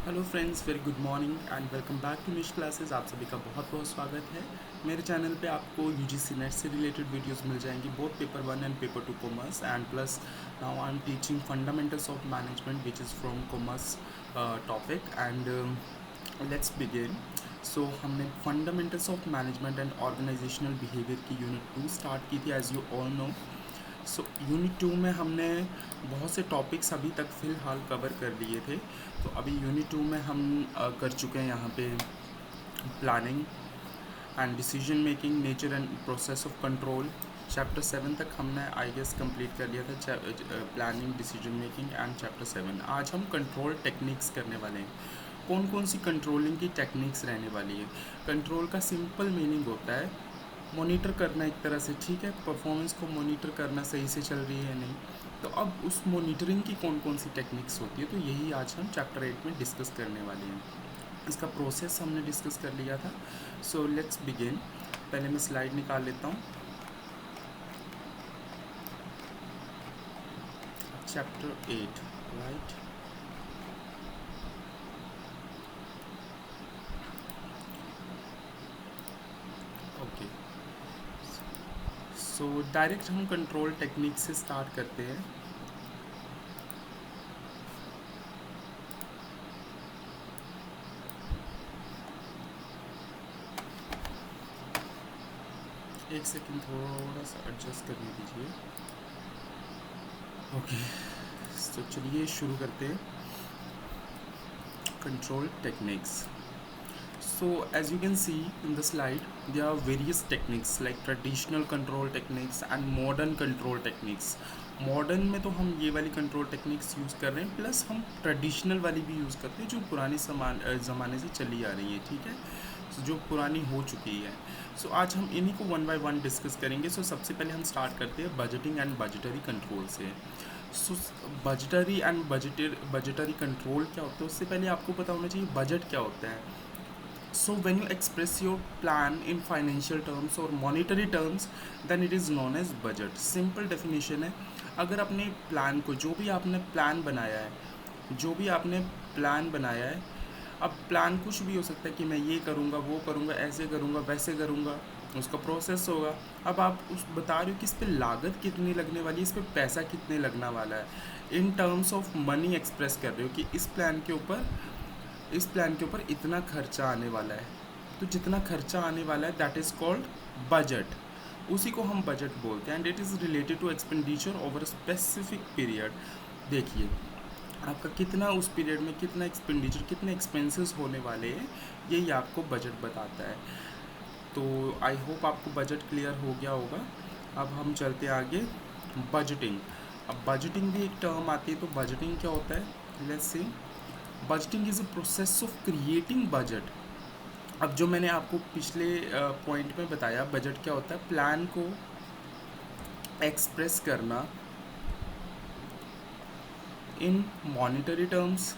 Hello friends, very good morning and welcome back to Nish classes. आप सभी का बहुत बहुत स्वागत है। मेरे चैनल पे आपको यूजीसी नेट से रिलेटेड वीडियोस मिल जाएंगी, both paper 1 and paper 2 commerce and plus now I am teaching fundamentals of management which is from commerce topic and let's begin. So हमने fundamentals of management and organizational behaviour की unit 2 start की थी, as you all know. So unit 2 में हमने बहुत से topics अभी तक फ़िलहाल कवर कर लिए थे। तो अभी यूनिट 2 में हम कर चुके हैं यहाँ पे planning and decision making, nature and process of control. Chapter 7 तक हमने आई गेस कंप्लीट कर लिया था, planning, decision making and chapter 7। आज हम कंट्रोल टेक्निक्स करने वाले हैं। कौन कौन सी कंट्रोलिंग की टेक्निक्स रहने वाली है। कंट्रोल का सिंपल मीनिंग होता है मॉनिटर करना, एक तरह से, ठीक है, परफॉर्मेंस को मॉनिटर करना, सही से चल रही है नहीं। तो अब उस मॉनिटरिंग की कौन कौन सी टेक्निक्स होती है, तो यही आज हम चैप्टर 8 में डिस्कस करने वाले हैं। इसका प्रोसेस हमने डिस्कस कर लिया था। So let's begin. पहले मैं स्लाइड निकाल लेता हूँ। Chapter 8, right. Okay, so direct हम कंट्रोल टेक्निक से स्टार्ट करते हैं। एक सेकंड, थोड़ा सा एडजस्ट करने दीजिए। ओके, तो चलिए शुरू करते हैं। Control techniques. So as you can see in the slide, there are various techniques like traditional control techniques and modern control techniques. Modern में तो हम ये वाली कंट्रोल टेक्निक्स यूज़ कर रहे हैं, प्लस हम ट्रेडिशनल वाली भी यूज़ करते हैं जो पुराने ज़माने से चली आ रही है, ठीक है। So, जो पुरानी हो चुकी है। सो आज हम इन्हीं को वन बाय वन डिस्कस करेंगे। सो सबसे पहले हम स्टार्ट करते हैं बजटिंग एंड बजटरी कंट्रोल से। सो बजटरी एंड बजटरी कंट्रोल क्या होता है, उससे पहले आपको पता होना चाहिए बजट क्या होता है। So when you express your plan in financial terms or monetary terms, then it is known as budget. Simple definition है। अगर अपने प्लान को, जो भी आपने प्लान बनाया है, जो भी आपने प्लान बनाया है, अब प्लान कुछ भी हो सकता है कि मैं ये करूँगा, वो करूँगा, ऐसे करूँगा, वैसे करूँगा, उसका प्रोसेस होगा। अब आप उस बता रहे हो कि इस पर लागत कितनी लगने वाली है, इस पर पैसा कितने लगने वाला है। In terms of money express कर रहे हो कि इस प्लान के ऊपर इतना खर्चा आने वाला है। तो जितना खर्चा आने वाला है दैट इज़ कॉल्ड बजट। उसी को हम बजट बोलते हैं and it is related to expenditure over specific period. देखिए, आपका कितना उस पीरियड में कितना एक्सपेंडिचर, कितने एक्सपेंसेस होने वाले हैं, यही आपको बजट बताता है। तो आई होप आपको बजट क्लियर हो गया होगा। अब हम चलते आगे। बजटिंग। अब बजटिंग भी एक टर्म आती है, तो बजटिंग क्या होता है, let's see. Budgeting is a process of creating budget. अब जो मैंने आपको पिछले पॉइंट में बताया, बजट क्या होता है, प्लान को एक्सप्रेस करना इन monetary terms.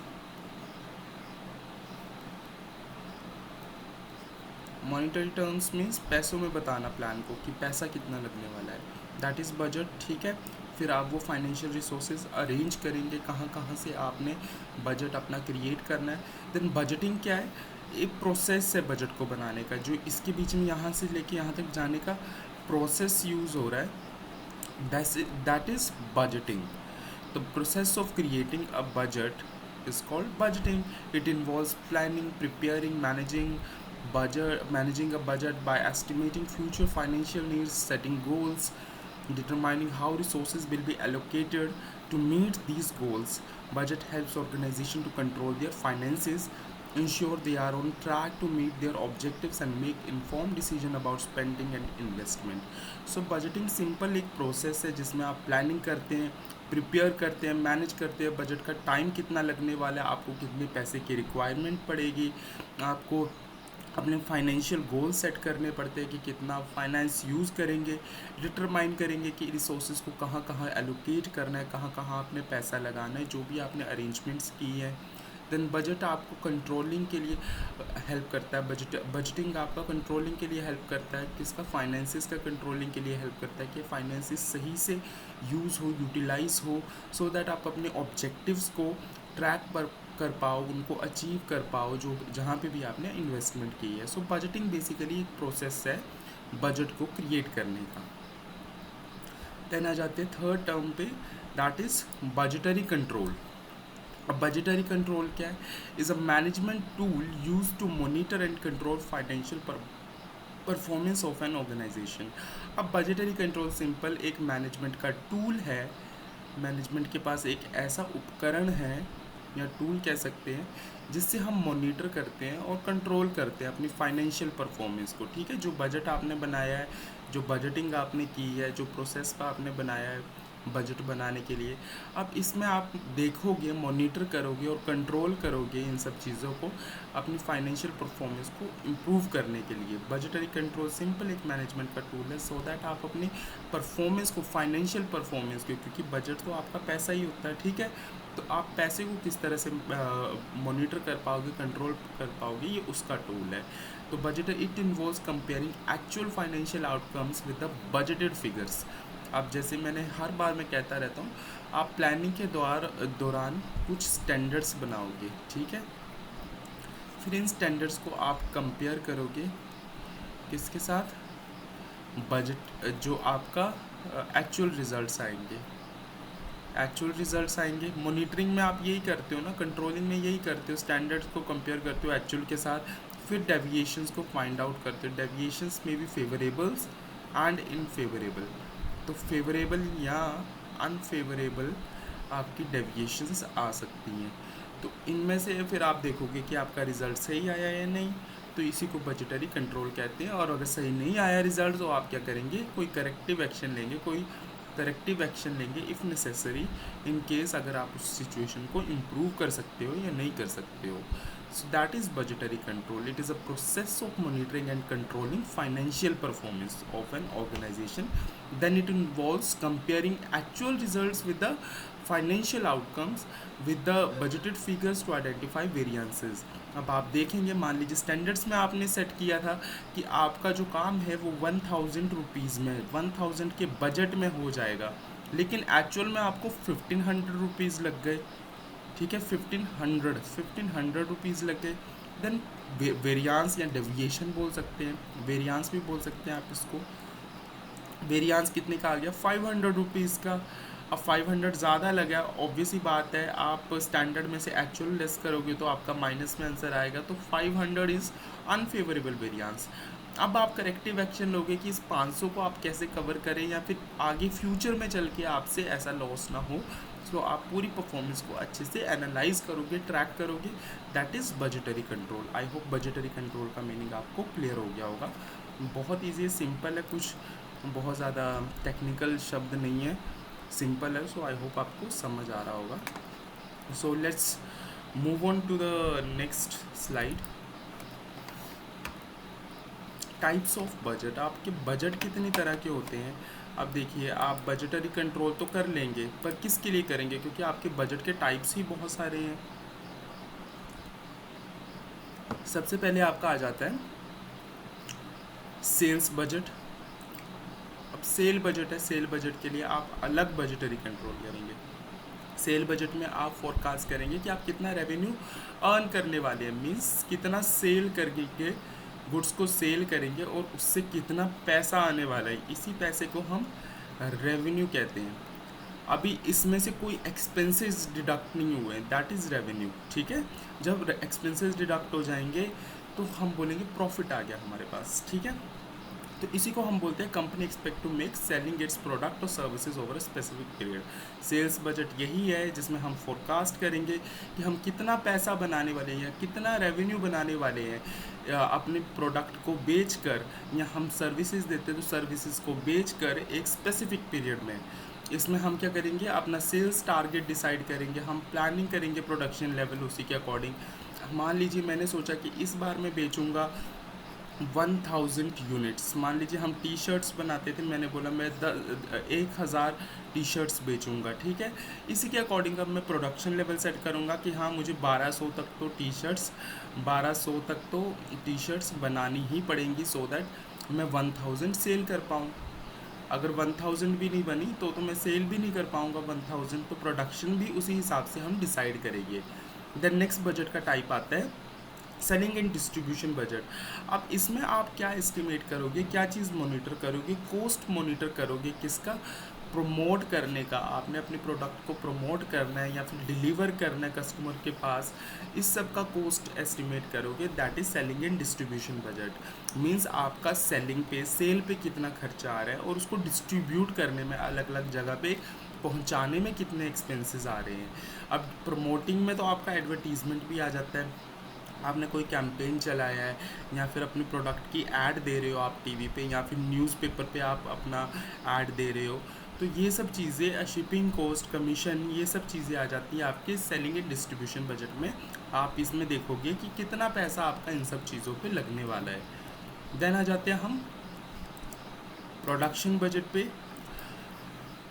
Monetary terms means पैसों में बताना प्लान को कि पैसा कितना लगने वाला है, दैट इज़ बजट, ठीक है। फिर आप वो फाइनेंशियल रिसोर्सेज अरेंज करेंगे, कहाँ कहाँ से आपने बजट अपना क्रिएट करना है। देन बजटिंग क्या है, एक प्रोसेस है बजट को बनाने का, जो इसके बीच में यहाँ से लेके यहाँ तक जाने का प्रोसेस यूज़ हो रहा है, that is budgeting. The process of creating a budget is called budgeting. It involves planning, preparing, managing a budget by estimating future financial needs, setting goals, determining how resources will be allocated to meet these goals. Budget helps organization to control their finances, ensure they are on track to meet their objectives and make informed decision about spending and investment. So budgeting simple एक process है जिसमें आप planning करते हैं, prepare करते हैं, manage करते हैं बजट का, टाइम कितना लगने वाला है, आपको कितने पैसे की रिक्वायरमेंट पड़ेगी, आपको अपने फाइनेंशियल गोल सेट करने पड़ते हैं कि कितना फाइनेंस यूज़ करेंगे, डिटरमाइन करेंगे कि रिसोर्सेज को कहाँ कहाँ एलोकेट करना है, कहाँ कहाँ आपने पैसा लगाना है, जो भी आपने अरेंजमेंट्स की हैं। देन बजट आपको कंट्रोलिंग के लिए हेल्प करता है। बजटिंग आपका कंट्रोलिंग के लिए हेल्प करता है, किसका, फाइनेंसिस का कंट्रोलिंग के लिए हेल्प करता है कि फाइनेंसिस सही से यूज़ हो, यूटिलाइज हो, सो दैट आप अपने ऑब्जेक्टिव्स को ट्रैक पर कर पाओ, उनको अचीव कर पाओ जो जहाँ पे भी आपने इन्वेस्टमेंट की है। सो बजटिंग बेसिकली एक प्रोसेस है बजट को क्रिएट करने का। देन आ जाते हैं थर्ड टर्म पे, दैट इज़ बजटरी कंट्रोल। अब बजटरी कंट्रोल क्या है? Is a management tool use to monitor and control financial performance of an organization. अब बजटरी कंट्रोल सिंपल एक मैनेजमेंट का टूल है। मैनेजमेंट के पास एक ऐसा उपकरण है या टूल कह सकते हैं जिससे हम मॉनिटर करते हैं और कंट्रोल करते हैं अपनी फाइनेंशियल परफॉर्मेंस को। ठीक है, जो बजट आपने बनाया है, जो बजटिंग आपने की है, जो प्रोसेस का आपने बनाया है बजट बनाने के लिए, अब इसमें आप देखोगे, मॉनिटर करोगे और कंट्रोल करोगे इन सब चीज़ों को अपनी फाइनेंशियल परफॉर्मेंस को इम्प्रूव करने के लिए। बजटरी कंट्रोल सिंपल एक मैनेजमेंट का टूल है सो दैट आप अपनी परफॉर्मेंस को, फाइनेंशियल परफॉर्मेंस को, क्योंकि बजट तो आपका पैसा ही होता है, ठीक है, तो आप पैसे को किस तरह से मॉनिटर कर पाओगे, कंट्रोल कर पाओगे, ये उसका टूल है। तो budget it involves comparing actual financial outcomes with the budgeted figures. अब जैसे मैंने हर बार मैं कहता रहता हूँ, आप प्लानिंग के दौरान कुछ स्टैंडर्ड्स बनाओगे, ठीक है, फिर इन स्टैंडर्ड्स को आप कंपेयर करोगे किसके साथ? बजट, जो आपका एक्चुअल रिजल्ट्स आएंगे, एक्चुअल रिजल्ट्स आएंगे। मॉनिटरिंग में आप यही करते हो ना, कंट्रोलिंग में यही करते हो, स्टैंडर्ड्स को कंपेयर करते हो एक्चुअल के साथ, फिर डेविएशंस को फाइंड आउट करते हो। डेविएशंस में भी फेवरेबल्स एंड इनफेवरेबल, तो फेवरेबल या अनफेवरेबल आपकी डेविएशंस आ सकती हैं। तो इनमें से फिर आप देखोगे कि आपका रिज़ल्ट सही आया या नहीं, तो इसी को बजटरी कंट्रोल कहते हैं। और अगर सही नहीं आया रिज़ल्ट तो आप क्या करेंगे? कोई करेक्टिव एक्शन लेंगे, कोई करेक्टिव एक्शन लेंगे इफ़ नेसेसरी, इन केस अगर आप उस सिचुएशन को इम्प्रूव कर सकते हो या नहीं कर सकते हो। So that is budgetary control. It is a process of monitoring and controlling financial performance of an organization. Then it involves comparing actual results with the financial outcomes with the budgeted figures to identify variances. अब आप देखेंगे, मान लीजिए standards में आपने set किया था कि आपका जो काम है वो 1000 रुपीज़ में, 1000 के बजट में हो जाएगा, लेकिन एक्चुअल में आपको 1500 रुपीज़ लग गए, ठीक है, 1500 रुपीज़ लग गए। देन वेरियांस या डेविएशन बोल सकते हैं, वेरियांस भी बोल सकते हैं आप इसको। वेरियांस कितने का आ गया? 500 रुपीज़ का। अब 500 ज़्यादा लगा, ऑब्वियस ही बात है, आप स्टैंडर्ड में से एक्चुअल लेस करोगे तो आपका माइनस में आंसर आएगा, तो 500 इज़ अनफेवरेबल वेरियांस। अब आप करेक्टिव एक्शन लोगे कि इस 500 को आप कैसे कवर करें या फिर आगे फ्यूचर में चल के आपसे ऐसा लॉस ना हो। सो आप पूरी परफॉर्मेंस को अच्छे से एनालाइज करोगे, ट्रैक करोगे, that is budgetary control. I hope budgetary control का मीनिंग आपको क्लियर हो गया होगा। बहुत ईजी है, सिंपल है, कुछ बहुत ज़्यादा टेक्निकल शब्द नहीं है, सिंपल है। सो आई होप आपको समझ आ रहा होगा। So let's move on to the next slide. Types of budget. आपके बजट कितनी तरह के होते हैं? अब देखिए, आप बजटरी कंट्रोल तो कर लेंगे, पर किसके लिए करेंगे? क्योंकि आपके बजट के टाइप्स ही बहुत सारे हैं। सबसे पहले आपका आ जाता है सेल्स बजट। अब सेल बजट है, सेल बजट के लिए आप अलग बजटरी कंट्रोल करेंगे। सेल बजट में आप फोरकास्ट करेंगे कि आप कितना रेवेन्यू अर्न करने वाले हैं, मीन्स कितना सेल करके गुड्स को सेल करेंगे और उससे कितना पैसा आने वाला है, इसी पैसे को हम रेवेन्यू कहते हैं। अभी इसमें से कोई एक्सपेंसेस डिडक्ट नहीं हुए हैं, दैट इज़ रेवेन्यू, ठीक है। जब एक्सपेंसेस डिडक्ट हो जाएंगे तो हम बोलेंगे प्रॉफिट आ गया हमारे पास, ठीक है। तो इसी को हम बोलते हैं company expect to make selling its product और services over a specific period. Sales budget यही है जिसमें हम फोरकास्ट करेंगे कि हम कितना पैसा बनाने वाले हैं या कितना रेवेन्यू बनाने वाले हैं अपने प्रोडक्ट को बेचकर, या हम सर्विसेज देते हैं तो सर्विसेज को बेचकर एक स्पेसिफिक पीरियड में। इसमें हम क्या करेंगे? अपना सेल्स टारगेट डिसाइड करेंगे, हम प्लानिंग करेंगे प्रोडक्शन लेवल उसी के अकॉर्डिंग। मान लीजिए मैंने सोचा कि इस बार मैं बेचूंगा 1000 यूनिट्स। मान लीजिए हम टी शर्ट्स बनाते थे, मैंने बोला मैं 1000 टी शर्ट्स बेचूंगा, ठीक है। इसी के अकॉर्डिंग अब मैं प्रोडक्शन लेवल सेट करूंगा कि हाँ, मुझे 1200 तक तो टी शर्ट्स बनानी ही पड़ेंगी सो दैट मैं 1000 सेल कर पाऊँ। अगर 1000 भी नहीं बनी तो मैं सेल भी नहीं कर पाऊँगा 1000, तो प्रोडक्शन भी उसी हिसाब से हम डिसाइड करेंगे। देन नेक्स्ट बजट का टाइप आता है सेलिंग एंड डिस्ट्रीब्यूशन बजट। अब इसमें आप क्या एस्टिमेट करोगे, क्या चीज़ मॉनिटर करोगे, कॉस्ट मॉनिटर करोगे, किसका प्रमोट करने का, आपने अपने प्रोडक्ट को प्रमोट करना है या फिर डिलीवर करना है कस्टमर के पास, इस सब का कॉस्ट एस्टिमेट करोगे। That is selling and distribution budget. Means आपका सेलिंग पे, सेल पे कितना खर्चा आ रहा है और उसको डिस्ट्रीब्यूट करने में, अलग अलग जगह पे पहुंचाने में कितने एक्सपेंसेस आ रहे हैं। अब प्रमोटिंग में तो आपका एडवर्टीजमेंट भी आ जाता है, आपने कोई कैंपेन चलाया है या फिर अपने प्रोडक्ट की ऐड दे रहे हो आप टीवी पे या फिर न्यूज़पेपर पे आप अपना ऐड दे रहे हो, तो ये सब चीज़ें, शिपिंग कॉस्ट, कमीशन, ये सब चीज़ें आ जाती हैं आपके सेलिंग एंड डिस्ट्रीब्यूशन बजट में। आप इसमें देखोगे कि कितना पैसा आपका इन सब चीज़ों पे लगने वाला है। देन आ जाते हैं हम प्रोडक्शन बजट पे।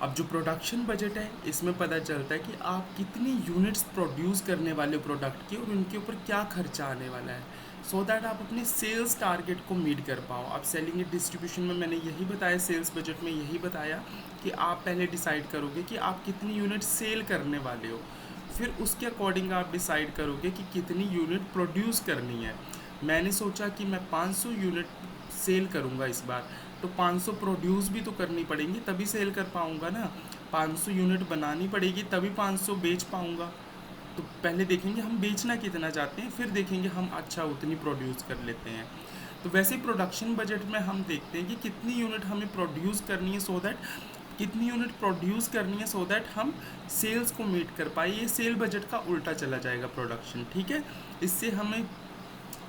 अब जो प्रोडक्शन बजट है, इसमें पता चलता है कि आप कितनी यूनिट्स प्रोड्यूस करने वाले प्रोडक्ट की और उनके ऊपर क्या खर्चा आने वाला है, सो दैट आप अपने सेल्स टारगेट को मीट कर पाओ। आप सेलिंग एंड डिस्ट्रीब्यूशन में मैंने यही बताया, सेल्स बजट में यही बताया कि आप पहले डिसाइड करोगे कि आप कितनी यूनिट सेल करने वाले हो, फिर उसके अकॉर्डिंग आप डिसाइड करोगे कि कितनी यूनिट प्रोड्यूस करनी है। मैंने सोचा कि मैं 500 यूनिट सेल करूँगा इस बार, तो 500 प्रोड्यूस भी तो करनी पड़ेंगी, तभी सेल कर पाऊँगा ना। 500 यूनिट बनानी पड़ेगी तभी 500 बेच पाऊँगा। तो पहले देखेंगे हम बेचना कितना चाहते हैं, फिर देखेंगे हम अच्छा उतनी प्रोड्यूस कर लेते हैं। तो वैसे प्रोडक्शन बजट में हम देखते हैं कि कितनी यूनिट हमें प्रोड्यूस करनी है, सो दैट कितनी यूनिट प्रोड्यूस करनी है सो दैट हम सेल्स को मीट कर पाए। ये सेल बजट का उल्टा चला जाएगा प्रोडक्शन, ठीक है। इससे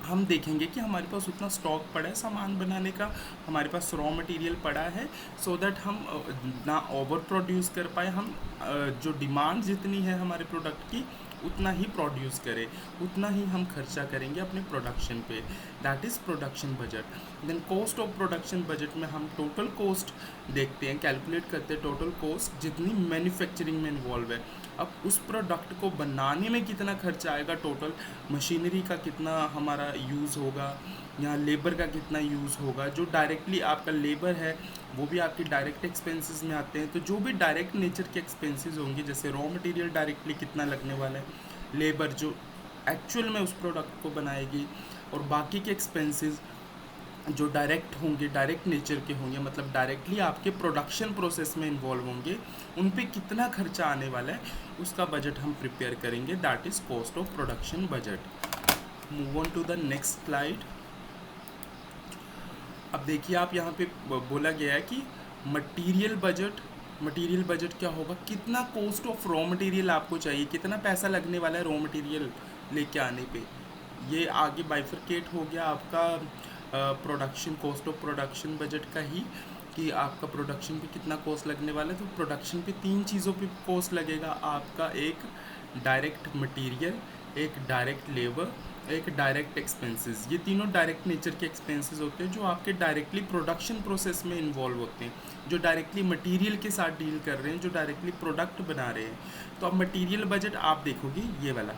हम देखेंगे कि हमारे पास उतना स्टॉक पड़ा है सामान बनाने का, हमारे पास रॉ मटेरियल पड़ा है, सो दैट हम ना ओवर प्रोड्यूस कर पाए, हम जो डिमांड जितनी है हमारे प्रोडक्ट की उतना ही प्रोड्यूस करें, उतना ही हम खर्चा करेंगे अपने प्रोडक्शन पे। That is production budget. Then cost of production budget में हम टोटल कॉस्ट देखते हैं, कैलकुलेट करते हैं टोटल कॉस्ट जितनी मैन्युफैक्चरिंग में इन्वॉल्व है। अब उस प्रोडक्ट को बनाने में कितना खर्चा आएगा, टोटल मशीनरी का कितना हमारा यूज़ होगा या लेबर का कितना यूज़ होगा। जो डायरेक्टली आपका लेबर है वो भी आपके डायरेक्ट एक्सपेंसेस में आते हैं। तो जो भी डायरेक्ट नेचर के एक्सपेंसेस होंगे, जैसे रॉ मटेरियल डायरेक्टली कितना लगने वाला है, लेबर जो एक्चुअल में उस प्रोडक्ट को बनाएगी, और बाकी के एक्सपेंसेस जो डायरेक्ट होंगे, डायरेक्ट नेचर के होंगे, मतलब डायरेक्टली आपके प्रोडक्शन प्रोसेस में इन्वॉल्व होंगे, उन पे कितना खर्चा आने वाला है, उसका बजट हम प्रिपेयर करेंगे। That is cost of production budget. Move on to the next slide. अब देखिए, आप यहाँ पे बोला गया है कि मटेरियल बजट क्या होगा, कितना कॉस्ट ऑफ रॉ मटेरियल आपको चाहिए, कितना पैसा लगने वाला है रॉ मटेरियल लेके आने पे। ये आगे बाइफरकेट हो गया आपका production, cost of production budget का ही, कि आपका प्रोडक्शन पे कितना कॉस्ट लगने वाला है। तो प्रोडक्शन पे 3 चीज़ों पे कॉस्ट लगेगा आपका, एक डायरेक्ट मटेरियल, एक डायरेक्ट लेबर, एक डायरेक्ट एक्सपेंसेस। ये तीनों डायरेक्ट नेचर के एक्सपेंसेस होते हैं जो आपके डायरेक्टली प्रोडक्शन प्रोसेस में इन्वॉल्व होते हैं, जो डायरेक्टली मटेरियल के साथ डील कर रहे हैं, जो डायरेक्टली प्रोडक्ट बना रहे हैं। तो अब मटेरियल बजट आप देखोगे ये वाला,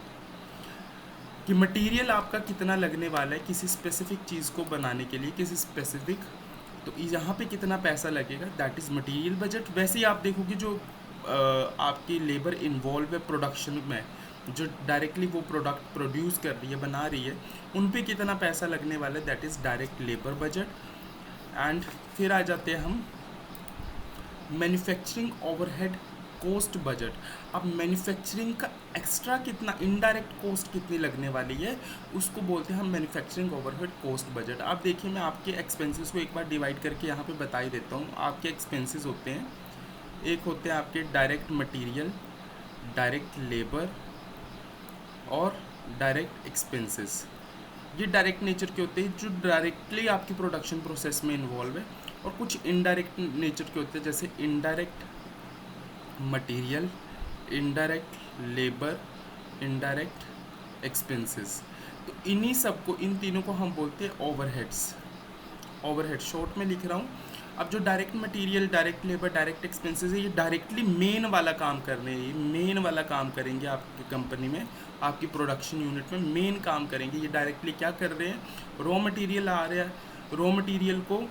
कि मटेरियल आपका कितना लगने वाला है किसी स्पेसिफिक चीज़ को बनाने के लिए, किसी स्पेसिफिक, तो यहाँ पे कितना पैसा लगेगा, दैट इज़ मटेरियल बजट। वैसे ही आप देखोगे जो आपकी लेबर इन्वॉल्व है प्रोडक्शन में, जो डायरेक्टली वो प्रोडक्ट प्रोड्यूस कर रही है, बना रही है, उन पे कितना पैसा लगने वाला है, that is direct labour budget. And फिर आ जाते हैं हम मैन्युफैक्चरिंग ओवरहेड कॉस्ट बजट। अब मैन्युफैक्चरिंग का एक्स्ट्रा कितना, इनडायरेक्ट कॉस्ट कितनी लगने वाली है, उसको बोलते हैं हम मैन्युफैक्चरिंग ओवरहेड कॉस्ट बजट। आप देखिए, मैं आपके एक्सपेंसेस को एक बार डिवाइड करके यहाँ पे बता ही देता हूँ। आपके एक्सपेंसेस होते हैं, एक होते हैं आपके डायरेक्ट मटेरियल, डायरेक्ट लेबर और डायरेक्ट एक्सपेंसेस। ये डायरेक्ट नेचर के होते हैं जो डायरेक्टली आपकी प्रोडक्शन प्रोसेस में इन्वॉल्व है, और कुछ इनडायरेक्ट नेचर के होते हैं, जैसे indirect material, indirect labour, indirect expenses. तो इन्हीं सबको, इन तीनों को हम बोलते हैं ओवरहेड्स। ओवरहेड शॉर्ट में लिख रहा हूँ। अब जो direct material, direct labour, direct expenses है, ये डायरेक्टली मेन वाला काम कर रहे हैं, ये मेन वाला काम करेंगे आपकी कंपनी में, आपकी प्रोडक्शन यूनिट में मेन काम करेंगे। ये डायरेक्टली क्या कर रहे हैं, रॉ मटेरियल आ रहा है, रॉ मटेरियल को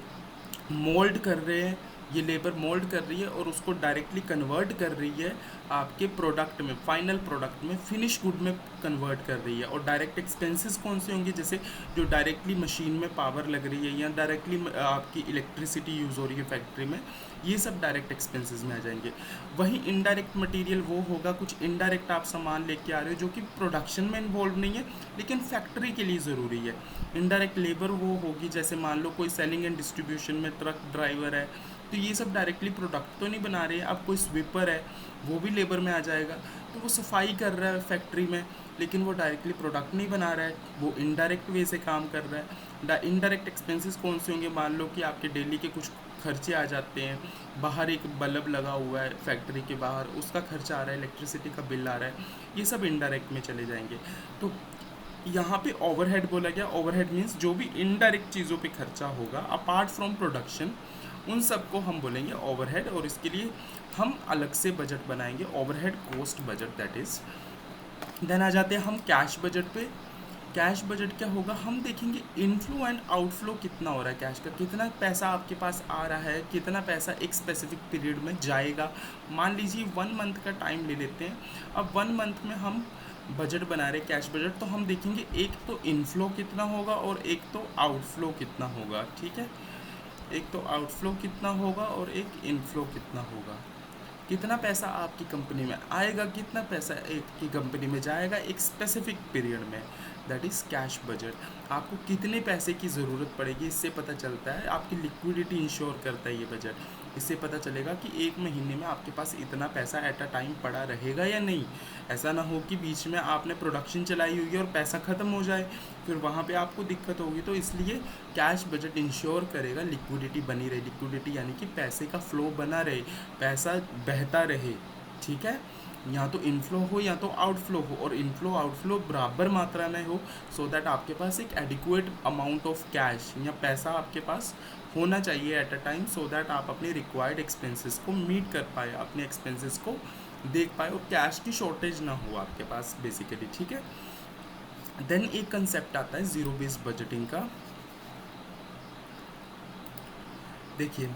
मोल्ड कर रहे हैं, ये लेबर मोल्ड कर रही है और उसको डायरेक्टली कन्वर्ट कर रही है आपके प्रोडक्ट में, फाइनल प्रोडक्ट में, फिनिश गुड में कन्वर्ट कर रही है। और डायरेक्ट एक्सपेंसेस कौन से होंगे, जैसे जो डायरेक्टली मशीन में पावर लग रही है या डायरेक्टली आपकी इलेक्ट्रिसिटी यूज़ हो रही है फैक्ट्री में, ये सब डायरेक्ट एक्सपेंसेस में आ जाएंगे। वहीं इनडायरेक्ट मटेरियल वो होगा, कुछ इनडायरेक्ट आप सामान लेके आ रहे हो जो कि प्रोडक्शन में इन्वॉल्व नहीं है लेकिन फैक्ट्री के लिए ज़रूरी है। इनडायरेक्ट लेबर वो होगी, जैसे मान लो कोई सेलिंग एंड डिस्ट्रीब्यूशन में ट्रक ड्राइवर है, तो ये सब डायरेक्टली प्रोडक्ट तो नहीं बना रहे हैं। अब कोई स्वीपर है, वो भी लेबर में आ जाएगा, तो वो सफाई कर रहा है फैक्ट्री में, लेकिन वो डायरेक्टली प्रोडक्ट नहीं बना रहा है, वो इनडायरेक्ट वे से काम कर रहा है। इनडायरेक्ट एक्सपेंसेस कौन से होंगे, मान लो कि आपके डेली के कुछ खर्चे आ जाते हैं, बाहर एक बल्ब लगा हुआ है फैक्ट्री के बाहर, उसका खर्चा आ रहा है, इलेक्ट्रिसिटी का बिल आ रहा है, ये सब इनडायरेक्ट में चले जाएंगे। तो यहाँ पे ओवरहेड बोला गया, ओवरहेड मीन्स जो भी इनडायरेक्ट चीज़ों पे खर्चा होगा अपार्ट फ्रॉम प्रोडक्शन, उन सबको हम बोलेंगे ओवरहेड, और इसके लिए हम अलग से बजट बनाएंगे, overhead cost budget that is. Then आ जाते हैं हम कैश बजट पे। कैश बजट क्या होगा, हम देखेंगे इनफ्लो एंड आउटफ्लो कितना हो रहा है कैश का, कितना पैसा आपके पास आ रहा है, कितना पैसा एक स्पेसिफिक पीरियड में जाएगा। मान लीजिए 1 मंथ का टाइम ले लेते हैं। अब 1 मंथ में हम बजट बना रहे कैश बजट, तो हम देखेंगे एक तो इनफ्लो कितना होगा और एक तो आउटफ्लो कितना होगा, ठीक है। एक तो आउटफ्लो कितना होगा और एक इनफ्लो कितना होगा। कितना पैसा आपकी कंपनी में आएगा, कितना पैसा एक की कंपनी में जाएगा एक स्पेसिफिक पीरियड में, दैट इज़ कैश बजट। आपको कितने पैसे की ज़रूरत पड़ेगी इससे पता चलता है, आपकी लिक्विडिटी इंश्योर करता है ये बजट। इससे पता चलेगा कि एक महीने में आपके पास इतना पैसा एट अ टाइम पड़ा रहेगा या नहीं। ऐसा ना हो कि बीच में आपने प्रोडक्शन चलाई हुई है और पैसा ख़त्म हो जाए, फिर वहाँ पे आपको दिक्कत होगी। तो इसलिए कैश बजट इंश्योर करेगा लिक्विडिटी बनी रहे, लिक्विडिटी यानी कि पैसे का फ्लो बना रहे, पैसा बहता रहे, ठीक है। या तो इनफ्लो हो या तो आउटफ्लो हो, और इनफ्लो आउटफ्लो बराबर मात्रा में हो, सो दैट आपके पास एक एडिक्वेट अमाउंट ऑफ कैश या पैसा आपके पास होना चाहिए at a time, so that आप अपने रिक्वायर्ड एक्सपेंसेस को मीट कर पाए, अपने एक्सपेंसेस को देख पाए और कैश की शॉर्टेज ना हो आपके पास बेसिकली, ठीक है। देन एक कंसेप्ट आता है ज़ीरो बेस्ड बजटिंग का। देखिए,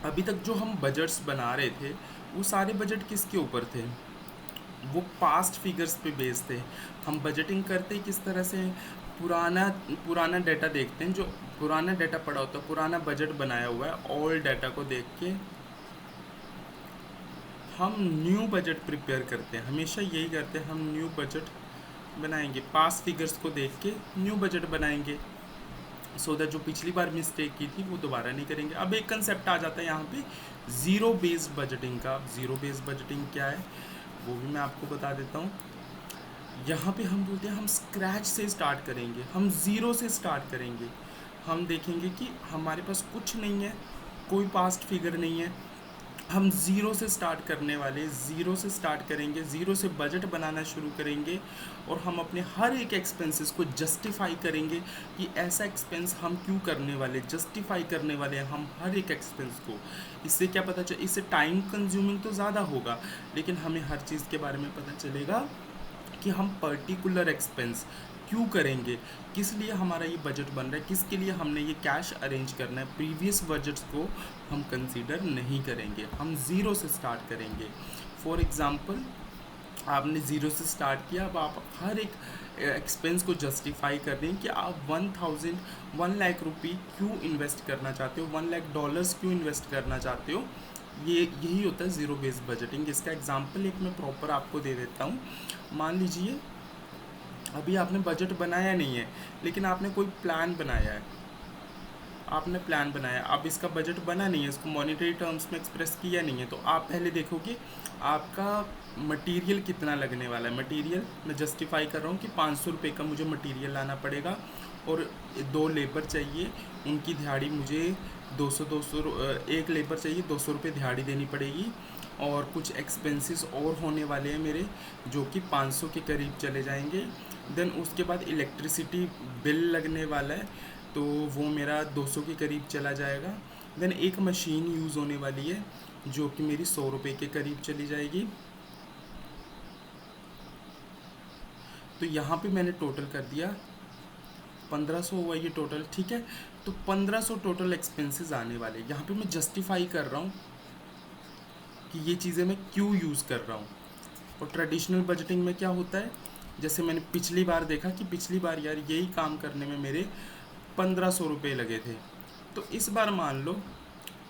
अभी तक जो हम बजट्स बना रहे थे वो सारे बजट किसके ऊपर थे, वो पास्ट फिगर्स पे बेस्ड थे। हम बजटिंग करते किस तरह से, पुराना पुराना डाटा देखते हैं, जो पुराना डाटा पड़ा होता है, पुराना बजट बनाया हुआ है, ओल्ड डाटा को देख के हम न्यू बजट प्रिपेयर करते हैं। हमेशा यही करते हैं, हम न्यू बजट बनाएंगे, पास्ट फिगर्स को देख के न्यू बजट बनाएंगे, सो दैट जो पिछली बार मिस्टेक की थी वो दोबारा नहीं करेंगे। अब एक कंसेप्ट आ जाता है यहाँ पे ज़ीरो बेस्ड बजटिंग का। ज़ीरो बेस्ड बजटिंग क्या है वो भी मैं आपको बता देता हूँ। यहाँ पे हम बोलते हैं हम स्क्रैच से स्टार्ट करेंगे, हम ज़ीरो से स्टार्ट करेंगे। हम देखेंगे कि हमारे पास कुछ नहीं है, कोई पास्ट फिगर नहीं है, हम ज़ीरो से स्टार्ट करने वाले, ज़ीरो से स्टार्ट करेंगे, ज़ीरो से बजट बनाना शुरू करेंगे, और हम अपने हर एक एक्सपेंसेस को जस्टिफाई करेंगे कि ऐसा एक्सपेंस हम क्यों करने वाले, जस्टिफाई करने वाले हैं हम हर एक एक्सपेंस को। इससे क्या पता चले, इससे टाइम कंज्यूमिंग तो ज़्यादा होगा, लेकिन हमें हर चीज़ के बारे में पता चलेगा कि हम पर्टिकुलर एक्सपेंस क्यों करेंगे, किस लिए हमारा ये बजट बन रहा है, किसके लिए हमने ये कैश अरेंज करना है। प्रीवियस बजट्स को हम कंसीडर नहीं करेंगे, हम ज़ीरो से स्टार्ट करेंगे। फॉर एग्ज़ाम्पल, आपने ज़ीरो से स्टार्ट किया, अब आप हर एक एक्सपेंस को जस्टिफाई कर रहे हैं कि आप 1 लाख रुपी क्यों इन्वेस्ट करना चाहते हो, $1 लाख क्यों इन्वेस्ट करना चाहते हो। ये यही होता है ज़ीरो बेस्ड बजटिंग। इसका एग्जांपल एक मैं प्रॉपर आपको दे देता हूँ। मान लीजिए अभी आपने बजट बनाया नहीं है, लेकिन आपने कोई प्लान बनाया है, आपने प्लान बनाया, अब इसका बजट बना नहीं है, इसको मॉनेटरी टर्म्स में एक्सप्रेस किया नहीं है, तो आप पहले देखोगे आपका मटेरियल कितना लगने वाला है। मटेरियल मैं जस्टिफाई कर रहा हूँ कि 500 रुपये का मुझे मटेरियल लाना पड़ेगा, और 2 लेबर चाहिए, उनकी दिहाड़ी मुझे 200 एक लेबर चाहिए, 200 रुपये दिहाड़ी देनी पड़ेगी, और कुछ एक्सपेंसेस और होने वाले हैं मेरे जो कि 500 के करीब चले जाएंगे। देन उसके बाद इलेक्ट्रिसिटी बिल लगने वाला है, तो वो मेरा 200 के करीब चला जाएगा। देन एक मशीन यूज़ होने वाली है जो कि मेरी 100 रुपये के करीब चली जाएगी। तो यहाँ पे मैंने टोटल कर दिया 1500 हुआ ये टोटल, ठीक है। तो 1500 टोटल एक्सपेंसेस आने वाले। यहाँ पे मैं जस्टिफाई कर रहा हूँ कि ये चीज़ें मैं क्यों यूज़ कर रहा हूँ। और ट्रेडिशनल बजटिंग में क्या होता है, जैसे मैंने पिछली बार देखा कि पिछली बार यार यही काम करने में मेरे 1500 रुपये लगे थे, तो इस बार मान लो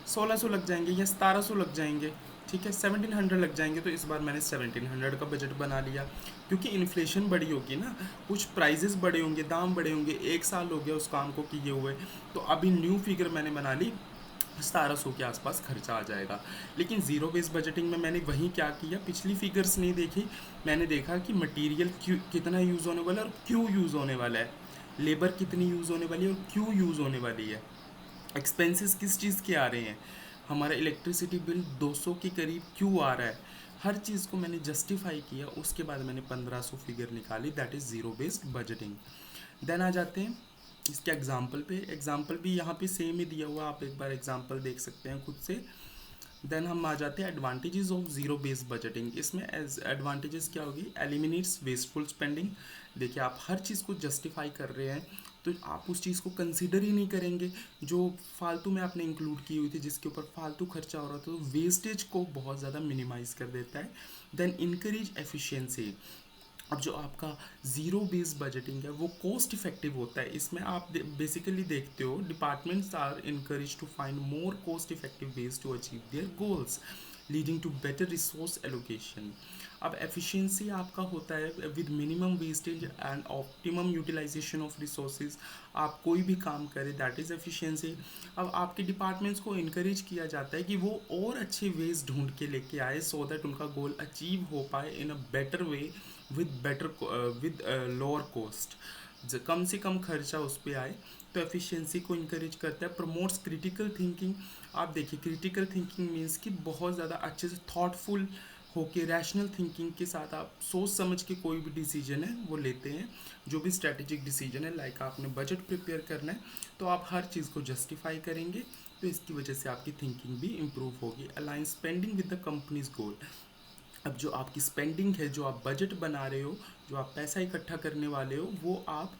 1600 लग जाएंगे या 1700 लग जाएंगे, ठीक है, 1700 लग जाएंगे। तो इस बार मैंने 1700 का बजट बना लिया, क्योंकि इन्फ्लेशन बड़ी होगी ना, कुछ प्राइजेस बड़े होंगे, दाम बड़े होंगे, 1 साल हो गया उस काम को किए हुए। तो अभी न्यू फिगर मैंने बना ली, 1700 के आसपास खर्चा आ जाएगा। लेकिन ज़ीरो बेस बजटिंग में मैंने वहीं क्या किया, पिछली फिगर्स नहीं देखी, मैंने देखा कि मटेरियल क्यों कितना यूज़ होने वाला है और क्यों यूज़ होने वाला है, लेबर कितनी यूज़ होने वाली है और क्यों यूज़ होने वाली है, एक्सपेंसेस किस चीज़ के आ रहे हैं, हमारा इलेक्ट्रिसिटी बिल 200 के करीब क्यों आ रहा है। हर चीज़ को मैंने जस्टिफाई किया, उसके बाद मैंने 1500 फिगर निकाली, that is zero based budgeting. Then आ जाते हैं इसके एग्जाम्पल पे। एग्जाम्पल भी यहाँ पे सेम ही दिया हुआ, आप एक बार एग्जाम्पल देख सकते हैं खुद से। देन हम आ जाते हैं advantages of zero based budgeting. इसमें एज एडवांटेजेस क्या होगी, एलिमिनेट्स वेस्टफुल स्पेंडिंग। देखिए आप हर चीज़ को जस्टिफाई कर रहे हैं, तो आप उस चीज़ को कंसिडर ही नहीं करेंगे जो फालतू में आपने इंक्लूड की हुई थी, जिसके ऊपर फालतू खर्चा हो रहा था, तो वेस्टेज को बहुत ज़्यादा मिनिमाइज कर देता है। Then encourage efficiency. अब जो आपका ज़ीरो बेस्ड बजटिंग है वो कॉस्ट इफेक्टिव होता है। इसमें आप बेसिकली देखते हो departments are encourage to find more cost effective ways to achieve their goals, leading to better resource allocation. अब एफिशिएंसी आपका होता है with minimum wastage and optimum utilization of resources. आप कोई भी काम करें, दैट इज़ एफिशिएंसी। अब आपके डिपार्टमेंट्स को इनकरेज किया जाता है कि वो और अच्छे वेज ढूंढ के लेके आए, सो दैट उनका गोल अचीव हो पाए in a better way, with lower cost, कम से कम खर्चा उस पर आए। तो एफिशिएंसी को इनकरेज करता है। Promotes critical thinking. आप देखिए क्रिटिकल थिंकिंग मीन्स कि बहुत ज़्यादा अच्छे से थॉटफुल होके रैशनल थिंकिंग के साथ आप सोच समझ के कोई भी डिसीजन है वो लेते हैं, जो भी स्ट्रेटेजिक डिसीजन है। लाइक आपने बजट प्रिपेयर करना है तो आप हर चीज़ को जस्टिफाई करेंगे, तो इसकी वजह से आपकी थिंकिंग भी इम्प्रूव होगी। Align spending with the company's goal. अब जो आपकी स्पेंडिंग है, जो आप बजट बना रहे हो, जो आप पैसा इकट्ठा करने वाले हो, वो आप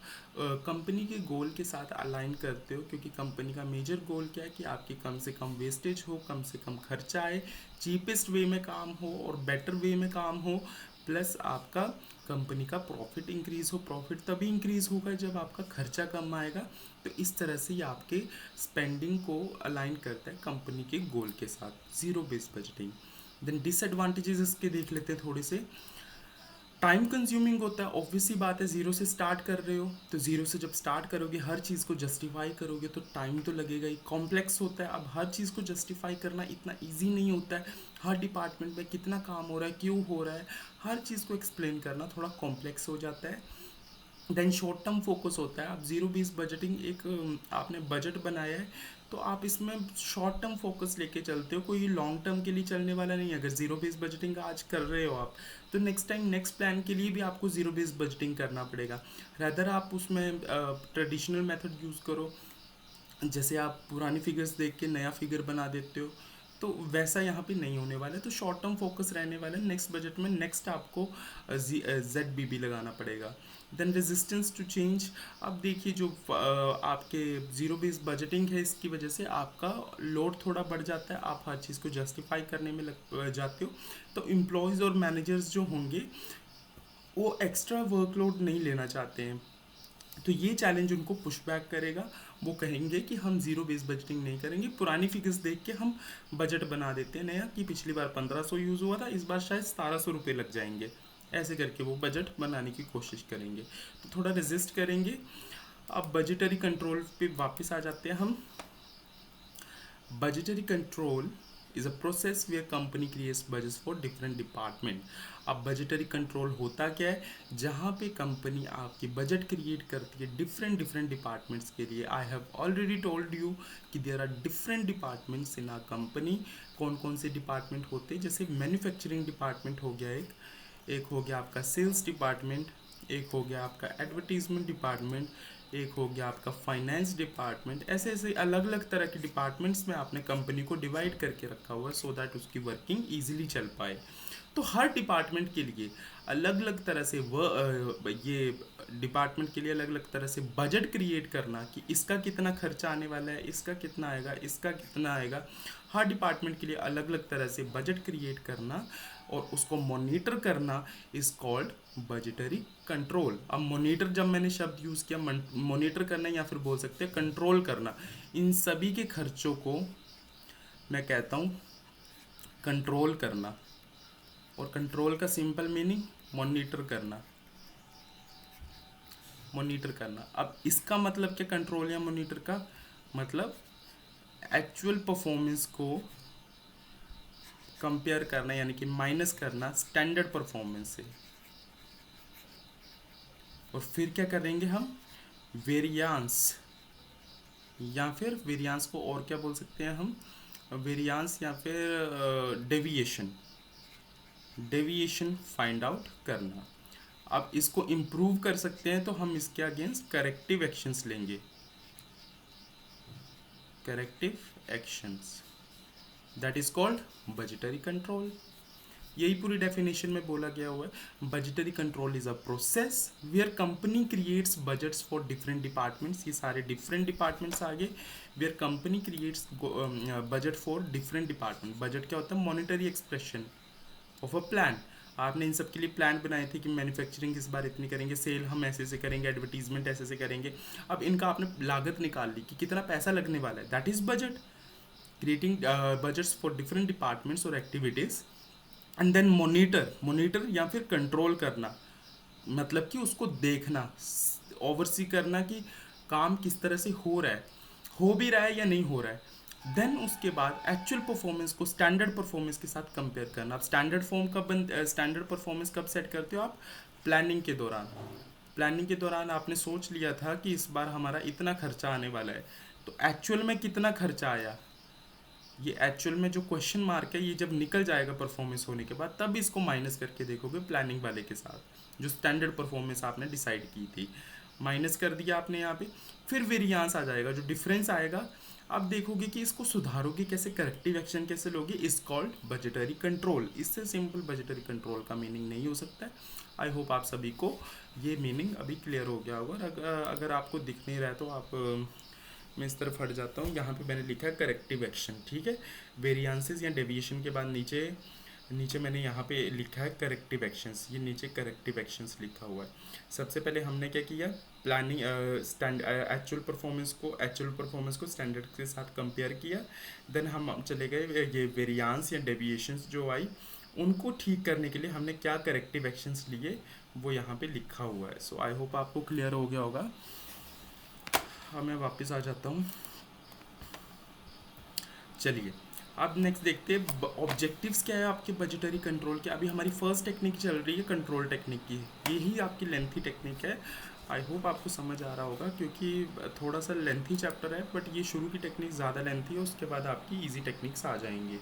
कंपनी के गोल के साथ अलाइन करते हो, क्योंकि कंपनी का मेजर गोल क्या है कि आपकी कम से कम वेस्टेज हो, कम से कम खर्चा आए, चीपेस्ट वे में काम हो और बेटर वे में काम हो, प्लस आपका कंपनी का प्रॉफिट इंक्रीज़ हो। प्रॉफिट तभी इंक्रीज़ होगा जब आपका खर्चा कम आएगा। तो इस तरह से ये आपके स्पेंडिंग को अलाइन करता है कंपनी के गोल के साथ, zero based budgeting. Then disadvantages इसके देख लेते हैं थोड़े से। टाइम कंज्यूमिंग होता है, ऑब्वियस सी बात है, ज़ीरो से स्टार्ट कर रहे हो, तो ज़ीरो से जब स्टार्ट करोगे हर चीज़ को जस्टिफाई करोगे तो टाइम तो लगेगा ही। कॉम्प्लेक्स होता है, अब हर चीज़ को जस्टिफाई करना इतना इजी नहीं होता है। हर डिपार्टमेंट में कितना काम हो रहा है, क्यों हो रहा है, हर चीज़ को एक्सप्लेन करना थोड़ा कॉम्प्लेक्स हो जाता है। देन शॉर्ट टर्म फोकस होता है। आप ज़ीरो बेस्ड बजटिंग एक आपने बजट बनाया है, तो आप इसमें शॉर्ट टर्म फोकस लेके चलते हो, कोई लॉन्ग टर्म के लिए चलने वाला नहीं है। अगर ज़ीरो बेस्ड बजटिंग आज कर रहे हो आप, तो नेक्स्ट टाइम नेक्स्ट प्लान के लिए भी आपको ज़ीरो बेस्ड बजटिंग करना पड़ेगा। रैदर आप उसमें ट्रेडिशनल मेथड यूज़ करो, जैसे आप पुरानी फिगर्स देख के नया फिगर बना देते हो, तो वैसा यहाँ पे नहीं होने वाला है। तो शॉर्ट टर्म फोकस रहने वाला है। नेक्स्ट बजट में नेक्स्ट आपको ZBB लगाना पड़ेगा। Then resistance to change. अब देखिए जो आपके ज़ीरो बेस्ड बजटिंग है, इसकी वजह से आपका लोड थोड़ा बढ़ जाता है, आप हर चीज़ को जस्टिफाई करने में लग जाते हो। तो एम्प्लॉयज़ और मैनेजर्स जो होंगे वो एक्स्ट्रा वर्कलोड नहीं लेना चाहते हैं, तो ये चैलेंज उनको पुश बैक करेगा। वो कहेंगे कि हम ज़ीरो बेस्ड बजटिंग नहीं करेंगे, पुरानी फिगर्स देख के हम बजट बना देते हैं नया, कि पिछली बार 1500 यूज़ हुआ था, इस बार शायद 1700 रुपये लग जाएंगे, ऐसे करके वो बजट बनाने की कोशिश करेंगे, तो थोड़ा रेजिस्ट करेंगे। अब बजटरी कंट्रोल पे वापस आ जाते हैं हम। Budgetary control is a process where company creates budgets for different department. अब budgetary control होता क्या है, जहाँ पे कंपनी आपकी बजट क्रिएट करती है डिफरेंट डिफरेंट डिपार्टमेंट्स के लिए। I have already told you कि there are different departments in our company. कौन कौन से डिपार्टमेंट होते हैं, जैसे मैन्युफैक्चरिंग डिपार्टमेंट हो गया, एक हो गया आपका सेल्स डिपार्टमेंट, एक हो गया आपका एडवर्टीजमेंट डिपार्टमेंट, एक हो गया आपका फाइनेंस डिपार्टमेंट। ऐसे ऐसे अलग अलग तरह के डिपार्टमेंट्स में आपने कंपनी को डिवाइड करके रखा हुआ है, सो दैट उसकी वर्किंग ईजिली चल पाए। तो हर डिपार्टमेंट के लिए अलग अलग तरह से ये डिपार्टमेंट के लिए अलग अलग तरह से बजट क्रिएट करना कि इसका कितना खर्चा आने वाला है, इसका कितना आएगा, इसका कितना आएगा। हर डिपार्टमेंट के लिए अलग अलग तरह से बजट क्रिएट करना और उसको मॉनिटर करना इज कॉल्ड बजटरी कंट्रोल। अब मॉनिटर जब मैंने शब्द यूज़ किया, मॉनिटर करना या फिर बोल सकते हैं कंट्रोल करना, इन सभी के खर्चों को मैं कहता हूँ कंट्रोल करना। और कंट्रोल का सिंपल मीनिंग मॉनिटर करना, मॉनिटर करना। अब इसका मतलब क्या, कंट्रोल या मॉनिटर का मतलब एक्चुअल परफॉर्मेंस को कंपेयर करना, यानी कि माइनस करना स्टैंडर्ड परफॉर्मेंस से। और फिर क्या करेंगे हम, वेरियांस, या फिर वेरियांस को और क्या बोल सकते हैं हम, वेरियांस या फिर डेविएशन, डेविएशन फाइंड आउट करना। अब इसको इम्प्रूव कर सकते हैं तो हम इसके अगेंस्ट करेक्टिव एक्शंस लेंगे, corrective actions, that is called budgetary control. यही पूरी डेफिनेशन में बोला गया हुआ है। Budgetary control is a process where company creates budgets for different departments, ये सारे डिफरेंट डिपार्टमेंट्स आगे, where company creates budget for different department. Budget क्या होता है, monetary expression of a plan. आपने इन सब के लिए प्लान बनाए थे कि मैन्युफैक्चरिंग इस बार इतनी करेंगे, सेल हम ऐसे से करेंगे, एडवर्टीजमेंट ऐसे से करेंगे। अब इनका आपने लागत निकाल ली कि कितना पैसा लगने वाला है, that is budget. Creating budgets for different departments और activities and then monitor, monitor या फिर कंट्रोल करना, मतलब कि उसको देखना, ओवरसी करना कि काम किस तरह से हो रहा है, हो भी रहा है या नहीं हो रहा है। देन उसके बाद एक्चुअल परफॉर्मेंस को स्टैंडर्ड परफॉर्मेंस के साथ कंपेयर करना। आप स्टैंडर्ड परफॉर्मेंस कब सेट करते हो, आप प्लानिंग के दौरान। प्लानिंग के दौरान आपने सोच लिया था कि इस बार हमारा इतना खर्चा आने वाला है, तो एक्चुअल में कितना खर्चा आया, ये एक्चुअल में जो क्वेश्चन मार्क है, ये जब निकल जाएगा परफॉर्मेंस होने के बाद, तब इसको माइनस करके देखोगे प्लानिंग वाले के साथ, जो स्टैंडर्ड परफॉर्मेंस आपने डिसाइड की थी, माइनस कर दिया आपने यहाँ पे। फिर वेरियांस आ जाएगा, जो डिफरेंस आएगा, आप देखोगे कि इसको सुधारोगे कैसे, करेक्टिव एक्शन कैसे लोगे, इज कॉल्ड बजटरी कंट्रोल। इससे सिंपल बजटरी कंट्रोल का मीनिंग नहीं हो सकता है। आई होप आप सभी को ये मीनिंग अभी क्लियर हो गया होगा। अगर आपको दिख नहीं रहा है तो आप मैं इस तरफ हट जाता हूँ। यहाँ पे मैंने लिखा है करेक्टिव एक्शन, ठीक है। वेरियांसेस या डेविएशन के बाद नीचे नीचे मैंने यहाँ पे लिखा है करेक्टिव एक्शंस, ये नीचे करेक्टिव एक्शंस लिखा हुआ है। सबसे पहले हमने क्या किया, प्लानिंग एक्चुअल परफॉर्मेंस को स्टैंडर्ड के साथ कंपेयर किया। देन हम चले गए ये वेरियांस या डेविएशंस जो आई, उनको ठीक करने के लिए हमने क्या करेक्टिव एक्शंस लिए, वो यहाँ पे लिखा हुआ है। सो आई होप आपको क्लियर हो गया होगा। हाँ, मैं वापस आ जाता हूँ। चलिए अब नेक्स्ट देखते हैं ऑब्जेक्टिव्स क्या है आपके बजटरी कंट्रोल के। अभी हमारी फर्स्ट टेक्निक चल रही है कंट्रोल टेक्निक की, यही आपकी लेंथी टेक्निक है। आई होप आपको समझ आ रहा होगा, क्योंकि थोड़ा सा लेंथी चैप्टर है, बट ये शुरू की टेक्निक ज़्यादा लेंथी है, उसके बाद आपकी ईजी टेक्निक्स आ जाएंगी।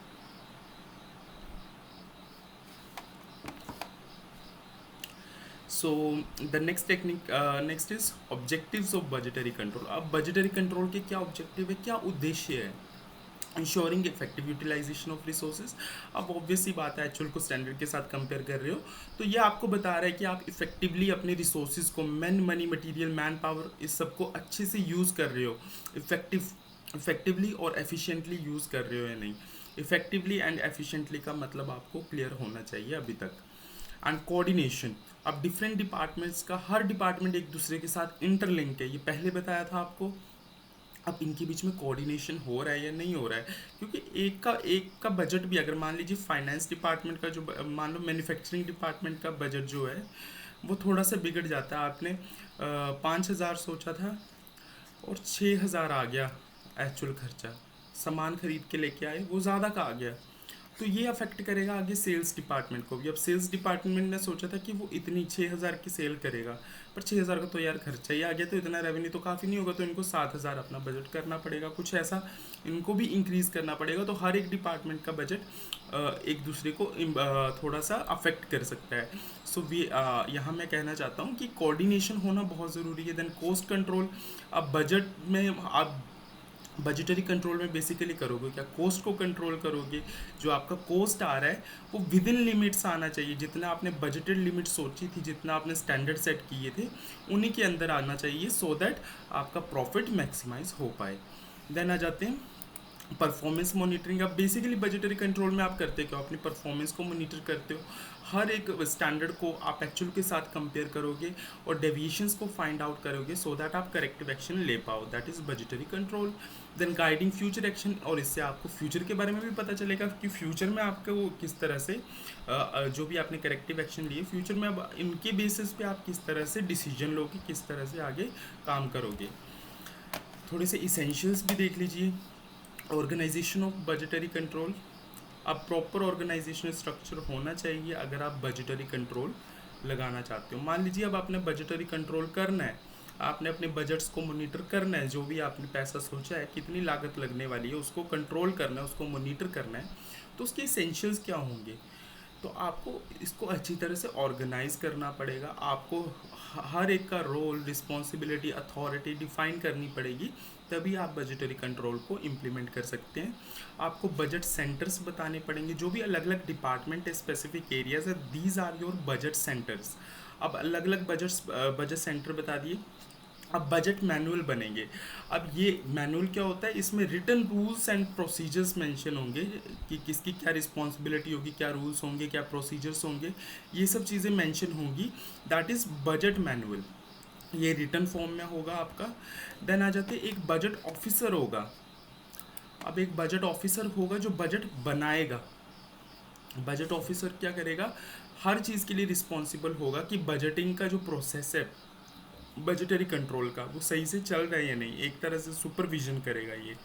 So the next technique next is objectives of budgetary control. अब बजटरी कंट्रोल के क्या ऑब्जेक्टिव है, क्या उद्देश्य है, ensuring effective utilization of resources. अब ऑब्वियस सी बात है, एक्चुअल को स्टैंडर्ड के साथ कंपेयर कर रहे हो, तो ये आपको बता रहा है कि आप इफेक्टिवली अपने रिसोर्सेज को, man money material man power, इस सबको अच्छे से यूज़ कर रहे हो, इफेक्टिवली और एफिशिएंटली यूज़ कर रहे हो या नहीं। इफेक्टिवली एंड एफिशिएंटली का मतलब आपको क्लियर होना चाहिए अभी तक। एंड कोऑर्डिनेशन, अब डिफरेंट डिपार्टमेंट्स का, हर डिपार्टमेंट एक दूसरे के साथ इंटरलिंक है, ये पहले बताया था आपको। अब इनके बीच में कोऑर्डिनेशन हो रहा है या नहीं हो रहा है, क्योंकि एक का बजट भी, अगर मान लीजिए फाइनेंस डिपार्टमेंट का जो, मान लो मैन्युफैक्चरिंग डिपार्टमेंट का बजट जो है वो थोड़ा सा बिगड़ जाता है। आपने 5,000 सोचा था और 6,000 आ गया एक्चुअल खर्चा, सामान खरीद के लेके आए वो ज़्यादा का आ गया, तो ये अफेक्ट करेगा आगे सेल्स डिपार्टमेंट को भी। अब सेल्स डिपार्टमेंट ने सोचा था कि वो इतनी 6,000 की सेल करेगा, पर 6,000 का तो यार खर्चा ही आ गया, तो इतना रेवेन्यू तो काफ़ी नहीं होगा, तो इनको 7,000 अपना बजट करना पड़ेगा, कुछ ऐसा इनको भी इंक्रीज़ करना पड़ेगा। तो हर एक डिपार्टमेंट का बजट एक दूसरे को थोड़ा सा अफेक्ट कर सकता है। सो वी यहाँ मैं कहना चाहता हूँ कि कोऑर्डिनेशन होना बहुत ज़रूरी है। देन कॉस्ट कंट्रोल, अब बजट में आप बजटरी कंट्रोल में बेसिकली करोगे क्या, कॉस्ट को कंट्रोल करोगे। जो आपका कॉस्ट आ रहा है वो विद इन लिमिट्स आना चाहिए, जितना आपने बजटेड लिमिट सोची थी, जितना आपने स्टैंडर्ड सेट किए थे उन्हीं के अंदर आना चाहिए, सो दैट आपका प्रॉफिट मैक्सिमाइज हो पाए। देन आ जाते हैं परफॉर्मेंस मॉनिटरिंग। अब बेसिकली बजटरी कंट्रोल में आप करते हो, अपनी परफॉर्मेंस को मॉनिटर करते हो, हर एक स्टैंडर्ड को आप एक्चुअल के साथ कंपेयर करोगे और डेविएशंस को फाइंड आउट करोगे, सो दैट आप करेक्टिव एक्शन ले पाओ, that is budgetary control. Then guiding future action, और इससे आपको फ्यूचर के बारे में भी पता चलेगा कि फ्यूचर में आपको वो किस तरह से जो भी आपने करेक्टिव एक्शन लिए फ्यूचर में, अब इनके बेसिस पे आप किस तरह से डिसीजन लोगे, किस तरह से आगे काम करोगे। थोड़े से इसेंशियल्स भी देख लीजिए। Organization of budgetary control. अब प्रॉपर ऑर्गेनाइजेशन स्ट्रक्चर होना चाहिए अगर आप बजटरी कंट्रोल लगाना चाहते हो। मान लीजिए अब आपने बजटरी कंट्रोल करना है, आपने अपने बजट्स को मॉनिटर करना है, जो भी आपने पैसा सोचा है कितनी लागत लगने वाली है उसको कंट्रोल करना है, उसको मॉनिटर करना है, तो उसके इसेंशियल्स क्या होंगे। तो आपको इसको अच्छी तरह से ऑर्गेनाइज करना पड़ेगा, आपको हर एक का रोल, रिस्पॉन्सिबिलिटी, अथॉरिटी डिफाइन करनी पड़ेगी, तभी आप बजटरी कंट्रोल को इम्प्लीमेंट कर सकते हैं। आपको बजट सेंटर्स बताने पड़ेंगे, जो भी अलग अलग डिपार्टमेंट है, स्पेसिफिक एरियाज है, these are your budget centres. अब अलग अलग बजट सेंटर बता दिए। अब बजट मैनुअल बनेंगे। अब ये मैनुअल क्या होता है, इसमें written rules and procedures mention होंगे कि किसकी क्या रिस्पॉन्सिबिलिटी होगी, क्या रूल्स होंगे, क्या प्रोसीजर्स होंगे, ये सब चीज़ें मेंशन होंगी, दैट इज़ बजट मैनुअल। ये रिटन फॉर्म में होगा आपका। देन आ जाते एक बजट ऑफिसर होगा। अब एक बजट ऑफिसर होगा जो बजट बनाएगा। बजट ऑफिसर क्या करेगा, हर चीज़ के लिए रिस्पॉन्सिबल होगा कि बजटिंग का जो प्रोसेस है बजटरी कंट्रोल का वो सही से चल रहा है या नहीं, एक तरह से सुपरविजन करेगा ये।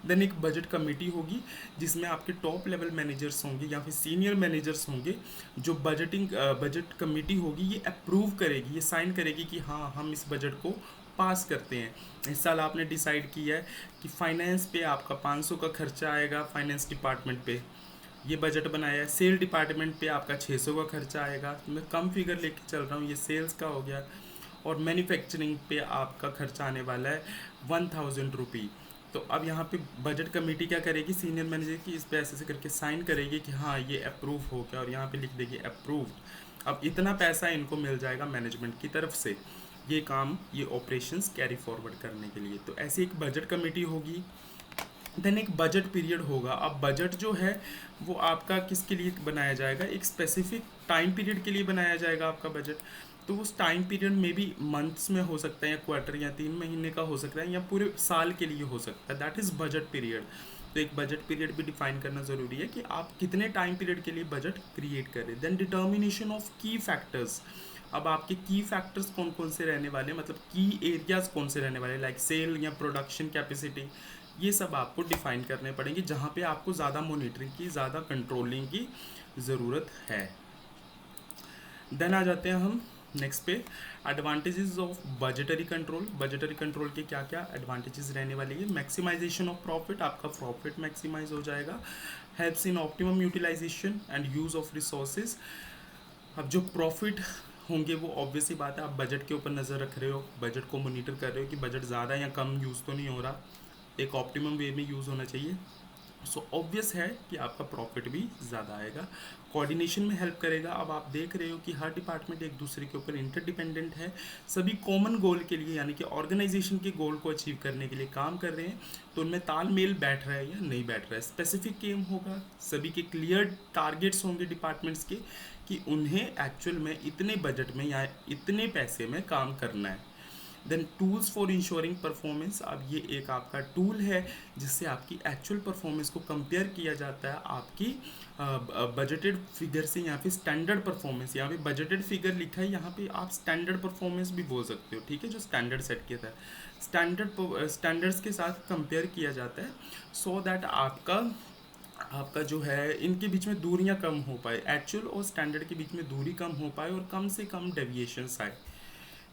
देन एक बजट कमेटी होगी जिसमें आपके टॉप लेवल मैनेजर्स होंगे या फिर सीनियर मैनेजर्स होंगे, जो बजट कमेटी होगी ये अप्रूव करेगी, ये साइन करेगी कि हाँ हम इस बजट को पास करते हैं। इस साल आपने डिसाइड किया है कि फाइनेंस पे आपका 500 का खर्चा आएगा, फाइनेंस डिपार्टमेंट पे ये बजट बनाया है। सेल डिपार्टमेंट पे आपका 600 का खर्चा आएगा, मैं कम फिगर लेके चल रहा हूँ, ये सेल्स का हो गया। और मैन्युफैक्चरिंग पे आपका खर्चा आने वाला है 1000 रुपी। तो अब यहाँ पे बजट कमेटी क्या करेगी, सीनियर मैनेजर की इस पे ऐसे से करके साइन करेगी कि हाँ ये अप्रूव हो गया, और यहाँ पे लिख देगी अप्रूव्ड। अब इतना पैसा इनको मिल जाएगा मैनेजमेंट की तरफ से, ये काम, ये ऑपरेशंस कैरी फॉरवर्ड करने के लिए। तो ऐसी एक बजट कमेटी होगी। देन एक बजट पीरियड होगा। अब बजट जो है वो आपका किसके लिए बनाया जाएगा, एक स्पेसिफिक टाइम पीरियड के लिए बनाया जाएगा आपका बजट। तो उस टाइम पीरियड में भी मंथ्स में हो सकता है, या क्वार्टर या 3 महीने का हो सकता है, या पूरे साल के लिए हो सकता है, दैट इज़ बजट पीरियड। तो एक बजट पीरियड भी डिफाइन करना ज़रूरी है कि आप कितने टाइम पीरियड के लिए बजट क्रिएट करें। देन डिटर्मिनेशन ऑफ की फैक्टर्स। अब आपके की फैक्टर्स कौन कौन से रहने वाले, मतलब की एरियाज कौन से रहने वाले, लाइक सेल या प्रोडक्शन कैपेसिटी, ये सब आपको डिफाइन करने पड़ेंगे, जहाँ पे आपको ज़्यादा मॉनिटरिंग की, ज़्यादा कंट्रोलिंग की ज़रूरत है। देन आ जाते हैं हम नेक्स्ट पे, advantages of budgetary control. Budgetary control के क्या क्या एडवांटेजेस रहने वाले हैं। मैक्सिमाइजेशन ऑफ प्रॉफिट, आपका प्रॉफिट मैक्सिमाइज हो जाएगा। Helps in optimum utilization and use of resources. अब जो प्रॉफिट होंगे वो ऑब्वियस ही बात है, आप बजट के ऊपर नज़र रख रहे हो, बजट को मॉनिटर कर रहे हो कि बजट ज़्यादा या कम यूज़ तो नहीं हो रहा, एक ऑप्टिमम वे में यूज़ होना चाहिए। सो ऑब्वियस है कि आपका प्रॉफिट भी ज़्यादा आएगा। कोऑर्डिनेशन में हेल्प करेगा। अब आप देख रहे हो कि हर डिपार्टमेंट एक दूसरे के ऊपर इंटरडिपेंडेंट है, सभी कॉमन गोल के लिए, यानी कि ऑर्गेनाइजेशन के गोल को अचीव करने के लिए काम कर रहे हैं, तो उनमें तालमेल बैठ रहा है या नहीं बैठ रहा है। स्पेसिफिक एम होगा, सभी के क्लियर टारगेट्स होंगे डिपार्टमेंट्स के कि उन्हें एक्चुअल में इतने बजट में या इतने पैसे में काम करना है। Then tools for ensuring performance. अब ये एक आपका टूल है जिससे आपकी एक्चुअल परफॉर्मेंस को कंपेयर किया जाता है आपकी बजटेड फिगर से, या फिर स्टैंडर्ड परफॉर्मेंस। यहाँ पे बजटेड फिगर लिखा है, यहाँ पे आप स्टैंडर्ड परफॉर्मेंस भी बोल सकते हो, ठीक है, जो स्टैंडर्ड सेट किया था, स्टैंडर्ड्स के साथ कंपेयर किया जाता है, सो दैट आपका आपका जो है इनके बीच में दूरियां कम हो पाए, एक्चुअल और स्टैंडर्ड के बीच में दूरी कम हो पाए और कम से कम डेविएशंस आए।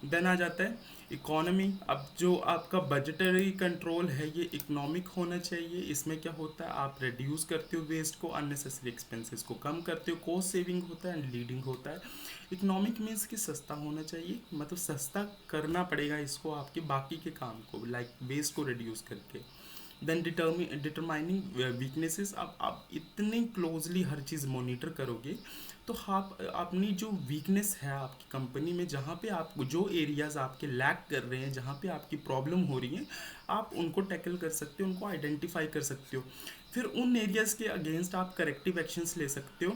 देन आ जाता है इकोनॉमी। अब जो आपका बजटरी कंट्रोल है ये इकोनॉमिक होना चाहिए। इसमें क्या होता है, आप रिड्यूस करते हो वेस्ट को, अननेसेसरी एक्सपेंसेस को कम करते हो, कॉस्ट सेविंग होता है एंड लीडिंग होता है। इकोनॉमिक मीन्स कि सस्ता होना चाहिए, मतलब सस्ता करना पड़ेगा इसको आपके बाकी के काम को, लाइक वेस्ट को रिड्यूस करके। Then determining weaknesses. अब आप इतनी क्लोजली हर चीज़ मॉनिटर करोगे तो आप अपनी जो वीकनेस है आपकी कंपनी में, जहाँ पे आप जो एरियाज आपके लैक कर रहे हैं, जहाँ पे आपकी प्रॉब्लम हो रही है, आप उनको टैकल कर सकते हो, उनको आइडेंटिफाई कर सकते हो। फिर उन एरियाज़ के अगेंस्ट आप करेक्टिव एक्शंस ले सकते हो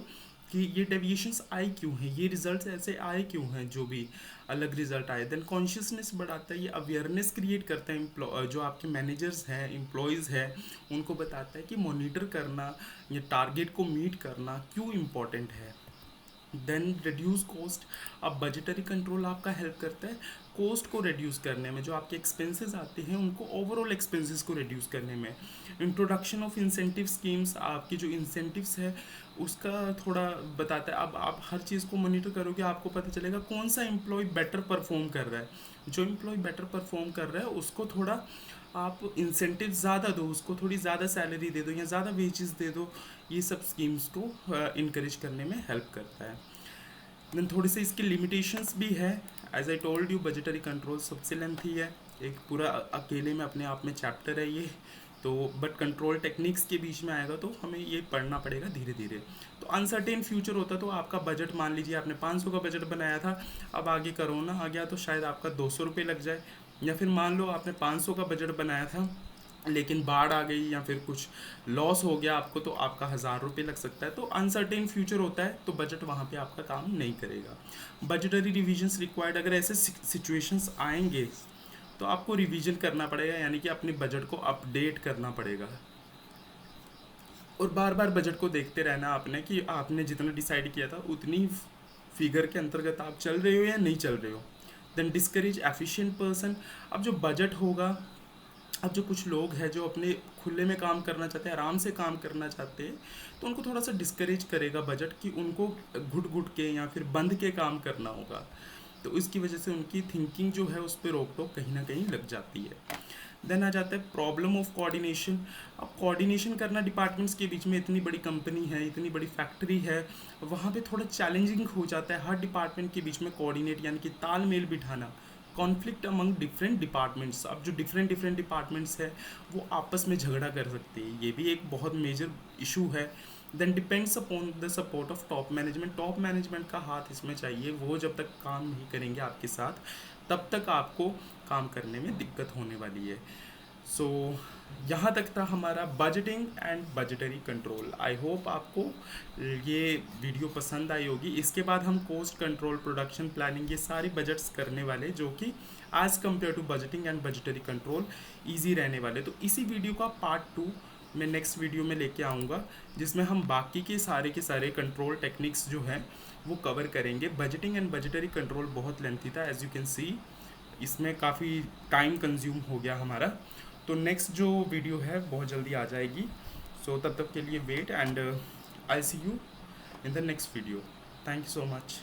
कि ये डेविएशंस आए क्यों हैं, ये रिजल्ट्स ऐसे आए क्यों हैं, जो भी अलग रिजल्ट आए। देन कॉन्शियसनेस बढ़ाता है, ये अवेयरनेस क्रिएट करता है, जो आपके मैनेजर्स हैं, एम्प्लॉयज़ हैं, उनको बताता है कि मॉनिटर करना, ये टारगेट को मीट करना क्यों इम्पोर्टेंट है। Then reduce cost. अब बजटरी कंट्रोल आपका हेल्प करता है कॉस्ट को रिड्यूस करने में, जो आपके एक्सपेंसेस आते हैं उनको ओवरऑल एक्सपेंसेस को रिड्यूस करने में। इंट्रोडक्शन ऑफ इंसेंटिव स्कीम्स, आपकी जो इंसेंटिव्स है उसका थोड़ा बताता है। अब आप हर चीज़ को मॉनिटर करोगे, आपको पता चलेगा कौन सा एम्प्लॉय बेटर परफॉर्म कर रहा है। जो एम्प्लॉय बेटर परफॉर्म कर रहा है उसको थोड़ा आप इंसेंटिव ज़्यादा दो, उसको थोड़ी ज़्यादा सैलरी दे दो या ज़्यादा वेजेस दे दो। ये सब स्कीम्स को इनक्रेज करने में हेल्प करता है। देन थोड़ी सी इसकी लिमिटेशंस भी है। As I told you, budgetary control सबसे लेंथी है, एक पूरा अकेले में अपने आप में चैप्टर है ये तो। बट कंट्रोल टेक्निक्स के बीच में आएगा तो हमें ये पढ़ना पड़ेगा धीरे धीरे। तो अनसर्टेन फ्यूचर होता तो आपका बजट, मान लीजिए आपने 500 का बजट बनाया था, अब आगे कोरोना आ गया तो शायद आपका 200 रुपये लग जाए। या फिर मान लो आपने 500 का बजट बनाया था लेकिन बाढ़ आ गई या फिर कुछ लॉस हो गया आपको, तो आपका 1,000 रुपये लग सकता है। तो अनसर्टेन फ्यूचर होता है तो बजट वहाँ पे आपका काम नहीं करेगा। बजटरी रिविजन्स रिक्वायर्ड, अगर ऐसे सिचुएशंस आएंगे तो आपको रिवीजन करना पड़ेगा, यानी कि अपने बजट को अपडेट करना पड़ेगा और बार बार बजट को देखते रहना आपने कि आपने जितना डिसाइड किया था उतनी फिगर के अंतर्गत आप चल रहे हो या नहीं चल रहे हो। Then discourage efficient person. अब जो बजट होगा, अब जो कुछ लोग हैं जो अपने खुले में काम करना चाहते हैं, आराम से काम करना चाहते हैं, तो उनको थोड़ा सा डिस्करेज करेगा बजट कि उनको घुट घुट के या फिर बंद के काम करना होगा। तो इसकी वजह से उनकी थिंकिंग जो है उस पर रोक टोक कहीं ना कहीं लग जाती है। देन आ जाता है प्रॉब्लम ऑफ कोऑर्डिनेशन। अब कोऑर्डिनेशन करना डिपार्टमेंट्स के बीच में, इतनी बड़ी कंपनी है, इतनी बड़ी फैक्ट्री है, वहाँ पे थोड़ा चैलेंजिंग हो जाता है हर डिपार्टमेंट के बीच में कोऑर्डिनेट, यानी कि तालमेल बिठाना। Conflict among different departments. अब जो डिफरेंट डिफरेंट डिपार्टमेंट्स है वो आपस में झगड़ा कर सकते हैं, ये भी एक बहुत मेजर इशू है। Then depends upon the support of top management. Top management का हाथ इसमें चाहिए, वो जब तक काम नहीं करेंगे आपके साथ तब तक आपको काम करने में दिक्कत होने वाली है। सो यहाँ तक था हमारा budgeting and budgetary control. I hope आपको ये वीडियो पसंद आई होगी। इसके बाद हम कॉस्ट कंट्रोल, प्रोडक्शन प्लानिंग, ये सारे बजट्स करने वाले जो कि as compare to budgeting and budgetary control easy रहने वाले। तो इसी वीडियो का पार्ट 2 मैं नेक्स्ट वीडियो में लेके आऊँगा, जिसमें हम बाकी के सारे कंट्रोल टेक्निक्स जो हैं वो कवर करेंगे। बजटिंग एंड बजटरी कंट्रोल बहुत लेंथी था, एज यू कैन सी इसमें काफ़ी टाइम कंज्यूम हो गया हमारा। तो नेक्स्ट जो वीडियो है बहुत जल्दी आ जाएगी। सो तब तक के लिए wait and I see you in the next video. Thank you so much.